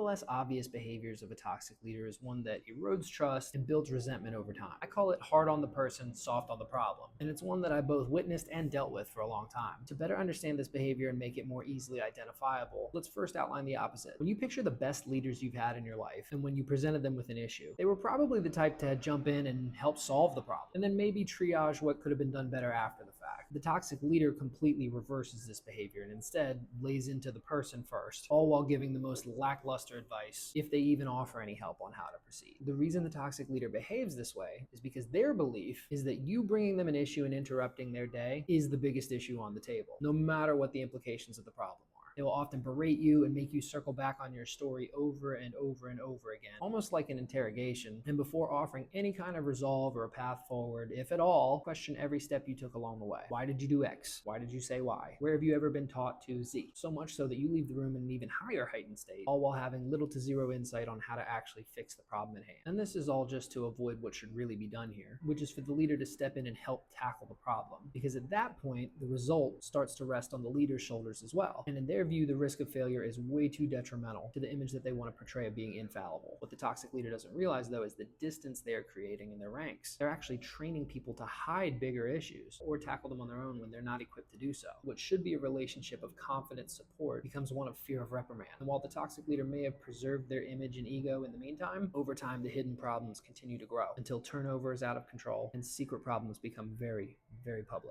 less obvious behaviors of a toxic leader is one that erodes trust and builds resentment over time. I call it hard on the person, soft on the problem, and it's one that I both witnessed and dealt with for a long time. To better understand this behavior and make it more easily identifiable, let's first outline the opposite. When you picture the best leaders you've had in your life, and when you presented them with an issue, they were probably the type to jump in and help solve the problem, and then maybe triage what could have been done better after the fact. The toxic leader completely reverses this behavior and instead lays into the person first, all while giving the most lackluster advice, if they even offer any help on how to proceed. The reason the toxic leader behaves this way is because their belief is that you bringing them an issue and interrupting their day is the biggest issue on the table, no matter what the implications of the problem are. They will often berate you and make you circle back on your story over and over and over again, almost like an interrogation. And before offering any kind of resolve or a path forward, if at all, question every step you took along the way. Why did you do X? Why did you say Y? Where have you ever been taught to Z? So much so that you leave the room in an even higher heightened state, all while having little to zero insight on how to actually fix the problem at hand. And this is all just to avoid what should really be done here, which is for the leader to step in and help tackle the problem. Because at that point, the result starts to rest on the leader's shoulders as well. And in their view, the risk of failure is way too detrimental to the image that they want to portray of being infallible. What the toxic leader doesn't realize, though, is the distance they are creating in their ranks. They're actually training people to hide bigger issues or tackle them on their own when they're not equipped to do so. What should be a relationship of confident support becomes one of fear of reprimand. And while the toxic leader may have preserved their image and ego in the meantime, over time the hidden problems continue to grow until turnover is out of control and secret problems become very, very public.